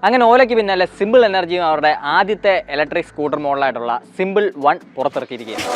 അങ്ങനെ ഓലയ്ക്ക് പിന്നാലെ സിമ്പിൾ എനർജിയും അവരുടെ ആദ്യത്തെ ഇലക്ട്രിക് സ്കൂട്ടർ മോഡലായിട്ടുള്ള സിമ്പിൾ 1 പുറത്തിറക്കിയിരിക്കുകയാണ്.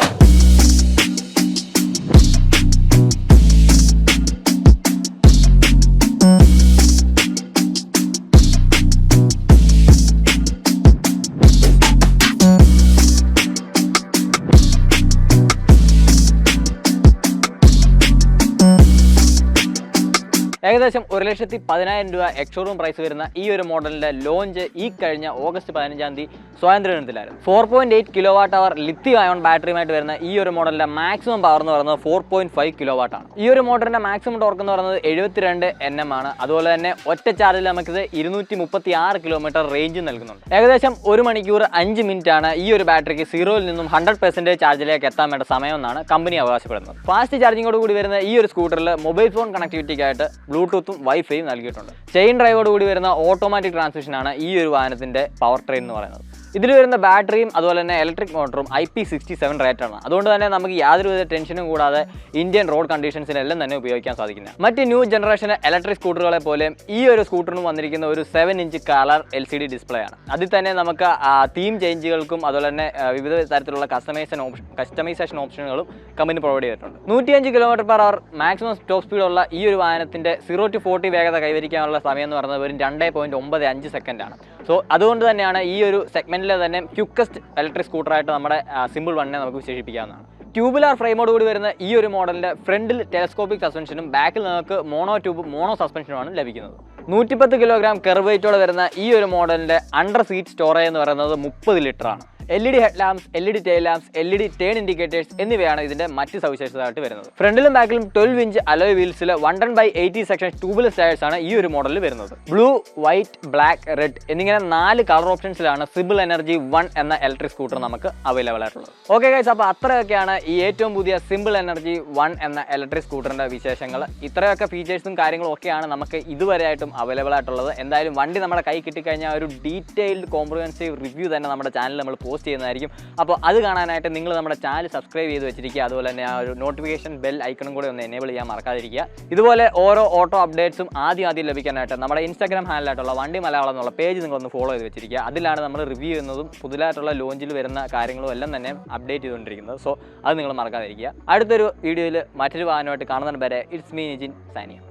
ഏകദേശം 1,10,000 രൂപ എക്സ്ഷോറൂം പ്രൈസ് വരുന്ന ഈ ഒരു മോഡലിന്റെ ലോഞ്ച് ഈ കഴിഞ്ഞ ഓഗസ്റ്റ് 15-ാം തീയതി സ്വാതന്ത്ര്യദിനത്തിലായിരുന്നു. 4.8 kWh ലിഥിയം അയോൺ ബാറ്ററിയുമായിട്ട് വരുന്ന ഈ ഒരു മോഡലിന്റെ മാക്സിമം പവർ എന്ന് പറയുന്നത് 4.5 kW ആണ്. ഈ ഒരു മോട്ടറിന്റെ മാക്സിമം ടോർക്ക് എന്ന് പറയുന്നത് 72 Nm ആണ്. അതുപോലെ തന്നെ ഒറ്റ ചാർജിൽ നമുക്കിത് 236 km റേഞ്ച് നൽകുന്നുണ്ട്. ഏകദേശം 1 മണിക്കൂർ 5 മിനിറ്റ് ആണ് ഈ ഒരു ബാറ്ററിക്ക് 0-ൽ നിന്നും 100% ചാർജിലേക്ക് എത്താൻ വേണ്ട സമയം എന്നാണ് കമ്പനി അവകാശപ്പെടുന്നത്. ഫാസ്റ്റ് ചാർജിങ്ങോട് കൂടി വരുന്ന ഈ ഒരു സ്കൂട്ടറിൽ മൊബൈൽ ഫോൺ കണക്ടിവിറ്റിക്കായിട്ട് ബ്ലൂടൂത്തും വൈഫൈയും നൽകിയിട്ടുണ്ട്. ചെയിൻ ഡ്രൈവോട് കൂടി വരുന്ന ഓട്ടോമാറ്റിക് ട്രാൻസ്മിഷൻ ആണ് ഈ ഒരു വാഹനത്തിന്റെ പവർ ട്രെയിൻ എന്ന് പറയുന്നത്. ഇതിൽ വരുന്ന ബാറ്ററിയും അതുപോലെ തന്നെ ഇലക്ട്രിക് മോട്ടറും IP67 റേറ്റാണ്. അതുകൊണ്ട് തന്നെ നമുക്ക് യാതൊരുവിധ ടെൻഷനും കൂടാതെ ഇന്ത്യൻ റോഡ് കണ്ടീഷൻസിനെല്ലാം തന്നെ ഉപയോഗിക്കാൻ സാധിക്കുന്നത്. മറ്റ് ന്യൂ ജനറേഷൻ ഇലക്ട്രിക് സ്കൂട്ടറുകളെ പോലെ ഈ ഒരു സ്കൂട്ടറിന് വന്നിരിക്കുന്ന ഒരു 7-inch കളർ LCD ഡിസ്പ്ലേ ആണ്. അതിൽ തന്നെ നമുക്ക് തീം ചേഞ്ചുകൾക്കും അതുപോലെ തന്നെ വിവിധ തരത്തിലുള്ള കസ്റ്റമൈസേഷൻ ഓപ്ഷനുകളും കമ്പനി പ്രൊവൈഡ് ചെയ്തിട്ടുണ്ട്. 105 km/h മാക്സിമം ടോപ്പ് സ്പീഡുള്ള ഈ ഒരു വാഹനത്തിന്റെ 0 to 40 വേഗത കൈവരിക്കാനുള്ള സമയം എന്ന് പറയുന്നത് വെറും 2.95 സെക്കൻഡാണ്. സോ അതുകൊണ്ട് തന്നെയാണ് ഈ ഒരു സെഗ്മെന്റിലെ തന്നെ ക്വിക്കസ്റ്റ് ഇലക്ട്രിക് സ്കൂട്ടറായിട്ട് നമ്മുടെ സിമ്പിൾ 1 നമുക്ക് വിശേഷിപ്പിക്കാവുന്നതാണ്. ട്യൂബുലാർ ഫ്രെയിമോട് കൂടി വരുന്ന ഈ ഒരു മോഡലിന്റെ ഫ്രണ്ടിൽ ടെലസ്കോപ്പിക് സസ്പെൻഷനും ബാക്കിൽ നമുക്ക് മോണോ സസ്പെൻഷനുമാണ് ലഭിക്കുന്നത്. 110 kg കെർവ് വെയിറ്റോടെ വരുന്ന ഈ ഒരു മോഡലിന്റെ അണ്ടർ സീറ്റ് സ്റ്റോറേജ് എന്ന് പറയുന്നത് 30 ലിറ്റർ ആണ്. LED head lamps, LED tail lamps, LED turn indicators എന്നിവയാണ് ഇതിന്റെ മറ്റ് സവിശേഷതയായിട്ട് വരുന്നത്. ഫ്രണ്ടിലും ബാക്കിലും 12-inch അലോയ് വീൽസിൽ 110/80 സെക്ഷൻ ട്യൂബ്ലെസ് ടയേഴ്സ് ആണ് ഈ ഒരു മോഡലിൽ വരുന്നത്. ബ്ലൂ, വൈറ്റ്, ബ്ലാക്ക്, റെഡ് എന്നിങ്ങനെ 4 കളർ ഓപ്ഷൻസിലാണ് സിമ്പിൾ എനർജി 1 എന്ന ഇലക്ട്രിക് സ്കൂട്ടർ നമുക്ക് അവൈലബിൾ ആയിട്ടുള്ളത്. ഓക്കെ ഗൈസ്, അപ്പോൾ അത്രയൊക്കെയാണ് ഈ ഏറ്റവും പുതിയ സിമ്പിൾ എനർജി 1 എന്ന ഇലക്ട്രിക് സ്കൂട്ടറിന്റെ വിശേഷങ്ങൾ. ഇത്രയൊക്കെ ഫീച്ചേഴ്സും കാര്യങ്ങളും ഒക്കെയാണ് നമുക്ക് ഇതുവരെയായിട്ടും അവൈലബിൾ ആയിട്ടുള്ളത്. എന്തായാലും വണ്ടി നമ്മുടെ കൈ കിട്ടിക്കഴിഞ്ഞാൽ ഒരു ഡീറ്റെയിൽഡ് കോംപ്രിഹെൻസീവ് റിവ്യൂ തന്നെ നമ്മുടെ ചാനലിൽ നമ്മൾ പോസ്റ്റ് ചെയ്യുന്നതായിരിക്കും. അപ്പോൾ അത് കാണാനായിട്ട് നിങ്ങൾ നമ്മുടെ ചാനൽ സബ്സ്ക്രൈബ് ചെയ്ത് വെച്ചിരിക്കുക. അതുപോലെ തന്നെ ആ ഒരു നോട്ടിഫിക്കേഷൻ ബെൽ ഐക്കണും കൂടെ ഒന്ന് എനേബിൾ ചെയ്യാൻ മറക്കാതിരിക്കുക. ഇതുപോലെ ഓരോ ഓട്ടോ അപ്ഡേറ്റ്സും ആദ്യം ലഭിക്കാനായിട്ട് നമ്മുടെ ഇൻസ്റ്റാഗ്രാം ഹാൻഡിലായിട്ടുള്ള വണ്ടി മലയാളം എന്നുള്ള പേജ് നിങ്ങളൊന്ന് ഫോളോ ചെയ്ത് വെച്ചിരിക്കുക. അതിലാണ് നമ്മൾ റിവ്യൂ ചെയ്യുന്നതും പുതുതായിട്ടുള്ള ലോഞ്ചിൽ വരുന്ന കാര്യങ്ങളും എല്ലാം തന്നെ അപ്ഡേറ്റ് ചെയ്തുകൊണ്ടിരിക്കുന്നത്. സോ അത് നിങ്ങൾ മറക്കാതിരിക്കുക. അടുത്തൊരു വീഡിയോയിൽ മറ്റൊരു വാഹനമായിട്ട് കാണുന്നതിന് വരെ it's me Nizhyn signing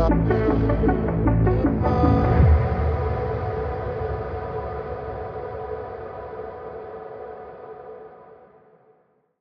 out.